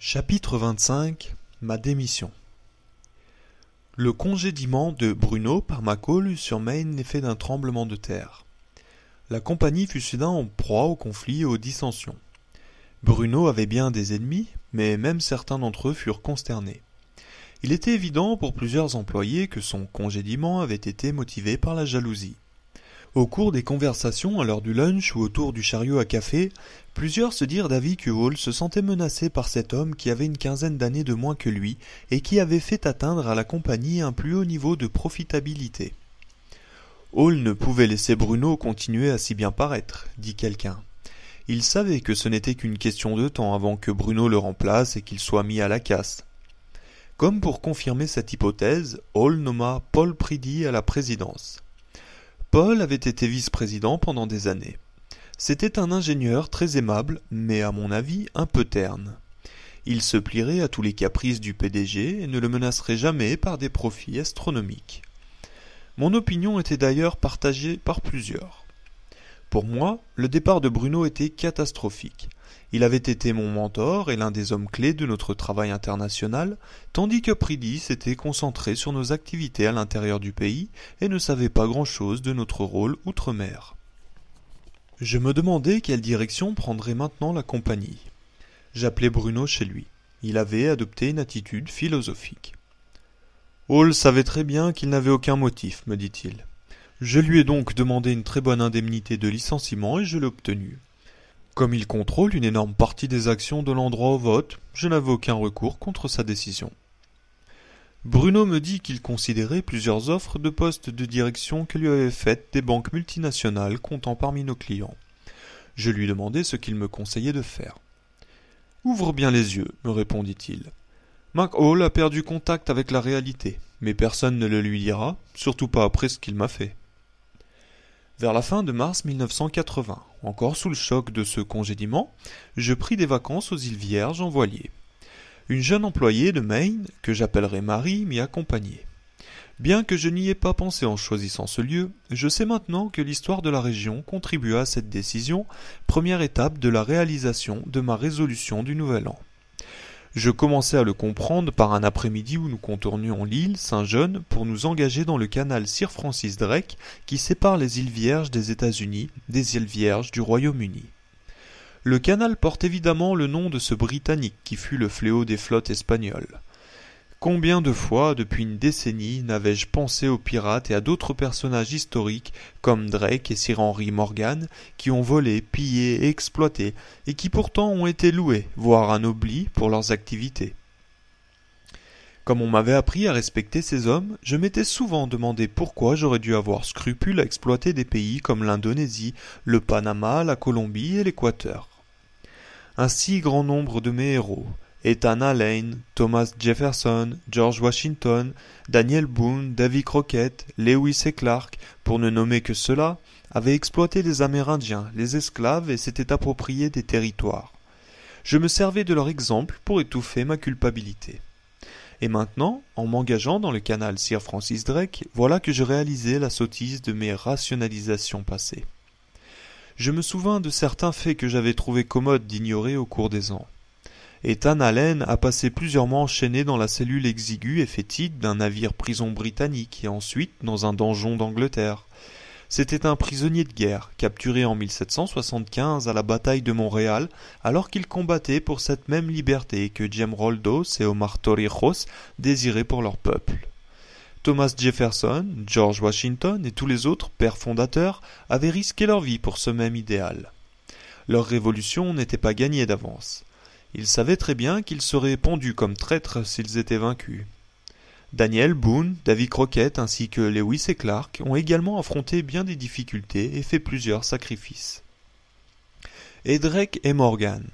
Chapitre 25 Ma démission. Le congédiement de Bruno par Macaulay eut sur Maine l'effet d'un tremblement de terre. La compagnie fut soudain en proie au conflit et aux dissensions. Bruno avait bien des ennemis, mais même certains d'entre eux furent consternés. Il était évident pour plusieurs employés que son congédiement avait été motivé par la jalousie. Au cours des conversations à l'heure du lunch ou autour du chariot à café, plusieurs se dirent d'avis que Hall se sentait menacé par cet homme qui avait une quinzaine d'années de moins que lui et qui avait fait atteindre à la compagnie un plus haut niveau de profitabilité. Hall ne pouvait laisser Bruno continuer à si bien paraître, dit quelqu'un. Il savait que ce n'était qu'une question de temps avant que Bruno le remplace et qu'il soit mis à la casse. Comme pour confirmer cette hypothèse, Hall nomma Paul Preedy à la présidence. Paul avait été vice-président pendant des années. C'était un ingénieur très aimable, mais à mon avis un peu terne. Il se plierait à tous les caprices du PDG et ne le menacerait jamais par des profits astronomiques. Mon opinion était d'ailleurs partagée par plusieurs. Pour moi, le départ de Bruno était catastrophique. Il avait été mon mentor et l'un des hommes clés de notre travail international, tandis que Preedy s'était concentré sur nos activités à l'intérieur du pays et ne savait pas grand-chose de notre rôle outre-mer. Je me demandais quelle direction prendrait maintenant la compagnie. J'appelai Bruno chez lui. Il avait adopté une attitude philosophique. Hall savait très bien qu'il n'avait aucun motif, me dit-il. Je lui ai donc demandé une très bonne indemnité de licenciement et je l'ai obtenue. Comme il contrôle une énorme partie des actions de l'endroit au vote, je n'avais aucun recours contre sa décision. Bruno me dit qu'il considérait plusieurs offres de poste de direction que lui avaient faites des banques multinationales comptant parmi nos clients. Je lui demandai ce qu'il me conseillait de faire. « Ouvre bien les yeux, me répondit-il. Macaulay a perdu contact avec la réalité, mais personne ne le lui dira, surtout pas après ce qu'il m'a fait. » Vers la fin de mars 1980, encore sous le choc de ce congédiement, je pris des vacances aux îles Vierges en voilier. Une jeune employée de Maine, que j'appellerai Marie, m'y accompagnait. Bien que je n'y ai pas pensé en choisissant ce lieu, je sais maintenant que l'histoire de la région contribua à cette décision, première étape de la réalisation de ma résolution du Nouvel An. Je commençai à le comprendre par un après-midi où nous contournions l'île Saint-John pour nous engager dans le canal Sir Francis Drake qui sépare les îles Vierges des États-Unis des îles Vierges du Royaume-Uni. Le canal porte évidemment le nom de ce Britannique qui fut le fléau des flottes espagnoles. Combien de fois, depuis une décennie, n'avais-je pensé aux pirates et à d'autres personnages historiques comme Drake et Sir Henry Morgan qui ont volé, pillé et exploité et qui pourtant ont été loués, voire anoblis pour leurs activités. Comme on m'avait appris à respecter ces hommes, je m'étais souvent demandé pourquoi j'aurais dû avoir scrupule à exploiter des pays comme l'Indonésie, le Panama, la Colombie et l'Équateur. Un si grand nombre de mes héros, Ethan Allen, Thomas Jefferson, George Washington, Daniel Boone, Davy Crockett, Lewis et Clark, pour ne nommer que ceux-là, avaient exploité les Amérindiens, les esclaves et s'étaient appropriés des territoires. Je me servais de leur exemple pour étouffer ma culpabilité. Et maintenant, en m'engageant dans le canal Sir Francis Drake, voilà que je réalisais la sottise de mes rationalisations passées. Je me souvins de certains faits que j'avais trouvé commode d'ignorer au cours des ans. Ethan Allen a passé plusieurs mois enchaîné dans la cellule exiguë et fétide d'un navire prison britannique et ensuite dans un donjon d'Angleterre. C'était un prisonnier de guerre, capturé en 1775 à la bataille de Montréal, alors qu'il combattait pour cette même liberté que James Roldos et Omar Torrijos désiraient pour leur peuple. Thomas Jefferson, George Washington et tous les autres pères fondateurs avaient risqué leur vie pour ce même idéal. Leur révolution n'était pas gagnée d'avance. Ils savaient très bien qu'ils seraient pendus comme traîtres s'ils étaient vaincus. Daniel Boone, Davy Crockett ainsi que Lewis et Clark ont également affronté bien des difficultés et fait plusieurs sacrifices. Et Drake et Morgan.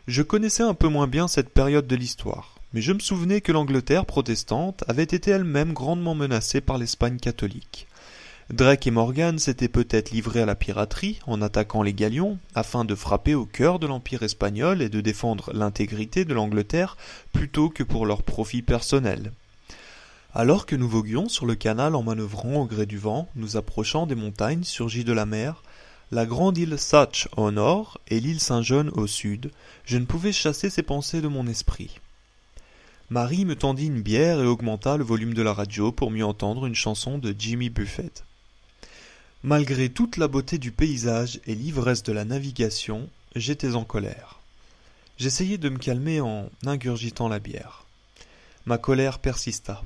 Je connaissais un peu moins bien cette période de l'histoire, mais je me souvenais que l'Angleterre protestante avait été elle-même grandement menacée par l'Espagne catholique. Drake et Morgan s'étaient peut-être livrés à la piraterie en attaquant les galions afin de frapper au cœur de l'Empire espagnol et de défendre l'intégrité de l'Angleterre plutôt que pour leur profit personnel. Alors que nous voguions sur le canal en manœuvrant au gré du vent, nous approchant des montagnes surgies de la mer, La grande île Satch au nord et l'île Saint-John au sud, je ne pouvais chasser ces pensées de mon esprit. Marie me tendit une bière et augmenta le volume de la radio pour mieux entendre une chanson de Jimmy Buffett. Malgré toute la beauté du paysage et l'ivresse de la navigation, j'étais en colère. J'essayai de me calmer en ingurgitant la bière. Ma colère persista.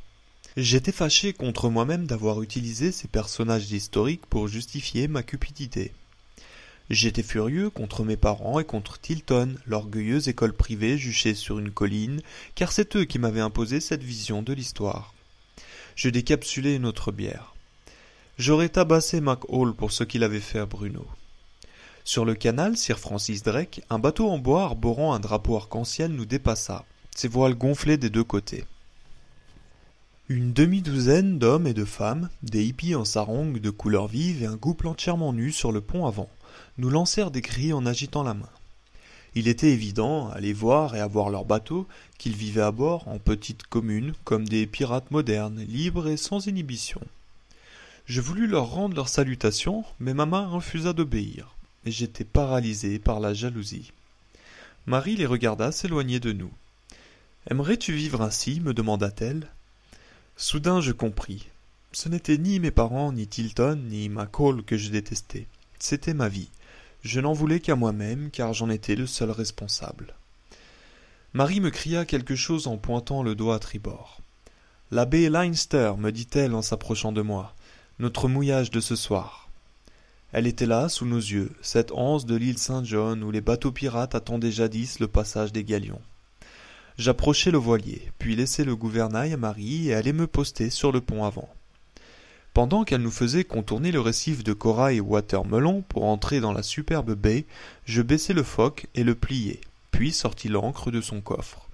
J'étais fâché contre moi-même d'avoir utilisé ces personnages historiques pour justifier ma cupidité. J'étais furieux contre mes parents et contre Tilton, l'orgueilleuse école privée juchée sur une colline, car c'est eux qui m'avaient imposé cette vision de l'histoire. Je décapsulai une autre bière. J'aurais tabassé Mac Hall pour ce qu'il avait fait à Bruno. Sur le canal Sir Francis Drake, un bateau en bois arborant un drapeau arc-en-ciel nous dépassa, ses voiles gonflées des deux côtés. Une demi-douzaine d'hommes et de femmes, des hippies en sarong de couleur vive et un couple entièrement nu sur le pont avant, nous lancèrent des cris en agitant la main. Il était évident, à les voir et à voir leur bateau, qu'ils vivaient à bord, en petite commune, comme des pirates modernes, libres et sans inhibition. Je voulus leur rendre leurs salutations, mais ma main refusa d'obéir, et j'étais paralysé par la jalousie. Marie les regarda s'éloigner de nous. « Aimerais-tu vivre ainsi » me demanda-t-elle. Soudain je compris. Ce n'étaient ni mes parents, ni Tilton, ni Mac Hall que je détestais. C'était ma vie. Je n'en voulais qu'à moi-même, car j'en étais le seul responsable. Marie me cria quelque chose en pointant le doigt à tribord. « La baie Leinster, me dit-elle en s'approchant de moi. Notre mouillage de ce soir. » Elle était là, sous nos yeux, cette anse de l'île Saint-John où les bateaux pirates attendaient jadis le passage des galions. J'approchai le voilier, puis laissai le gouvernail à Marie et allai me poster sur le pont avant. Pendant qu'elle nous faisait contourner le récif de corail Watermelon pour entrer dans la superbe baie, je baissai le foc et le pliai, puis sortis l'ancre de son coffre.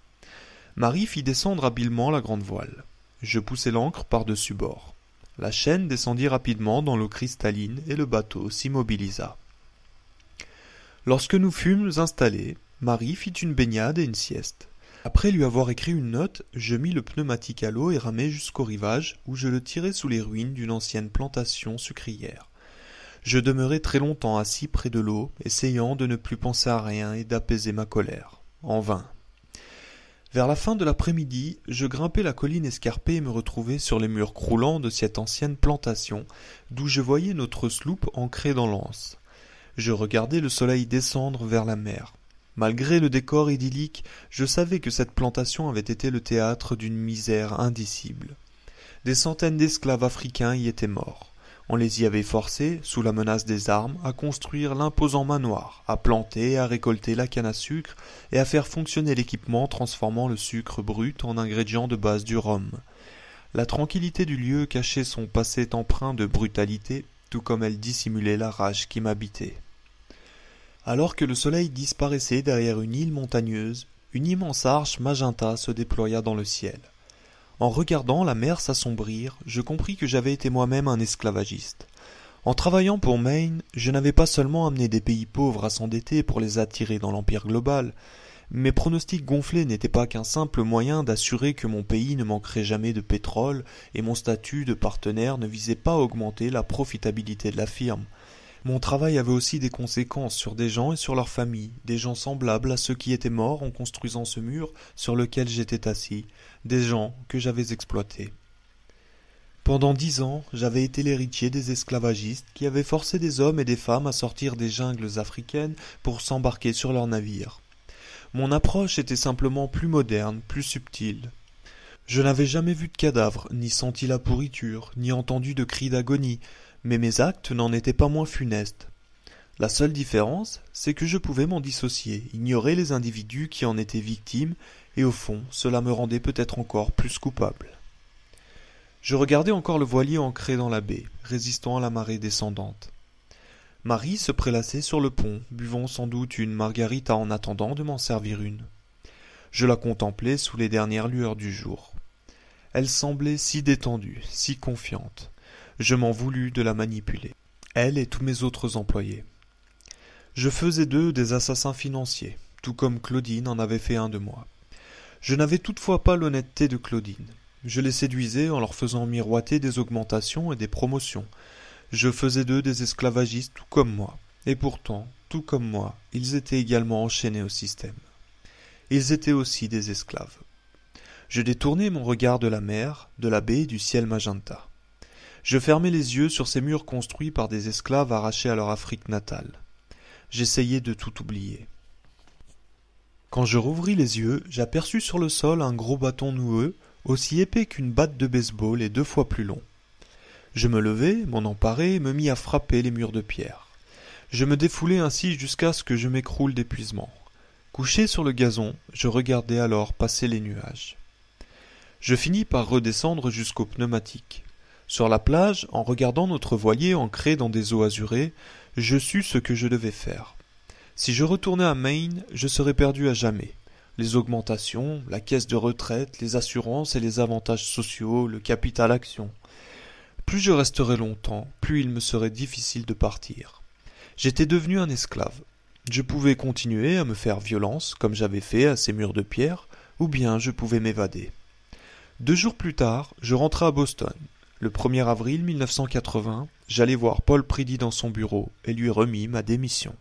Marie fit descendre habilement la grande voile. Je poussai l'ancre par-dessus bord. La chaîne descendit rapidement dans l'eau cristalline et le bateau s'immobilisa. Lorsque nous fûmes installés, Marie fit une baignade et une sieste. Après lui avoir écrit une note, je mis le pneumatique à l'eau et ramai jusqu'au rivage, où je le tirai sous les ruines d'une ancienne plantation sucrière. Je demeurai très longtemps assis près de l'eau, essayant de ne plus penser à rien et d'apaiser ma colère. En vain. Vers la fin de l'après-midi, je grimpai la colline escarpée et me retrouvai sur les murs croulants de cette ancienne plantation, d'où je voyais notre sloop ancrée dans l'anse. Je regardais le soleil descendre vers la mer. Malgré le décor idyllique, je savais que cette plantation avait été le théâtre d'une misère indicible. Des centaines d'esclaves africains y étaient morts. On les y avait forcés, sous la menace des armes, à construire l'imposant manoir, à planter et à récolter la canne à sucre et à faire fonctionner l'équipement transformant le sucre brut en ingrédient de base du rhum. La tranquillité du lieu cachait son passé empreint de brutalité, tout comme elle dissimulait la rage qui m'habitait. Alors que le soleil disparaissait derrière une île montagneuse, une immense arche magenta se déploya dans le ciel. En regardant la mer s'assombrir, je compris que j'avais été moi-même un esclavagiste. En travaillant pour Maine, je n'avais pas seulement amené des pays pauvres à s'endetter pour les attirer dans l'empire global. Mes pronostics gonflés n'étaient pas qu'un simple moyen d'assurer que mon pays ne manquerait jamais de pétrole, et mon statut de partenaire ne visait pas à augmenter la profitabilité de la firme. Mon travail avait aussi des conséquences sur des gens et sur leurs familles, des gens semblables à ceux qui étaient morts en construisant ce mur sur lequel j'étais assis, des gens que j'avais exploités. Pendant 10 ans, j'avais été l'héritier des esclavagistes qui avaient forcé des hommes et des femmes à sortir des jungles africaines pour s'embarquer sur leurs navires. Mon approche était simplement plus moderne, plus subtile. Je n'avais jamais vu de cadavre, ni senti la pourriture, ni entendu de cris d'agonie, mais mes actes n'en étaient pas moins funestes. La seule différence, c'est que je pouvais m'en dissocier, ignorer les individus qui en étaient victimes, et au fond, cela me rendait peut-être encore plus coupable. Je regardais encore le voilier ancré dans la baie, résistant à la marée descendante. Marie se prélassait sur le pont, buvant sans doute une margarita en attendant de m'en servir une. Je la contemplais sous les dernières lueurs du jour. Elle semblait si détendue, si confiante. Je m'en voulus de la manipuler, elle et tous mes autres employés. Je faisais d'eux des assassins financiers, tout comme Claudine en avait fait un de moi. Je n'avais toutefois pas l'honnêteté de Claudine. Je les séduisais en leur faisant miroiter des augmentations et des promotions. Je faisais d'eux des esclavagistes tout comme moi. Et pourtant, tout comme moi, ils étaient également enchaînés au système. Ils étaient aussi des esclaves. Je détournai mon regard de la mer, de la baie et du ciel magenta. Je fermai les yeux sur ces murs construits par des esclaves arrachés à leur Afrique natale. J'essayais de tout oublier. Quand je rouvris les yeux, j'aperçus sur le sol un gros bâton noueux, aussi épais qu'une batte de baseball et 2 fois plus long. Je me levai, m'en emparai et me mis à frapper les murs de pierre. Je me défoulai ainsi jusqu'à ce que je m'écroule d'épuisement. Couché sur le gazon, je regardais alors passer les nuages. Je finis par redescendre jusqu'aux pneumatiques. Sur la plage, en regardant notre voilier ancré dans des eaux azurées, je sus ce que je devais faire. Si je retournais à Maine, je serais perdu à jamais. Les augmentations, la caisse de retraite, les assurances et les avantages sociaux, le capital action. Plus je resterais longtemps, plus il me serait difficile de partir. J'étais devenu un esclave. Je pouvais continuer à me faire violence, comme j'avais fait à ces murs de pierre, ou bien je pouvais m'évader. 2 jours plus tard, je rentrai à Boston. Le 1er avril 1980, j'allai voir Paul Preedy dans son bureau et lui remis ma démission.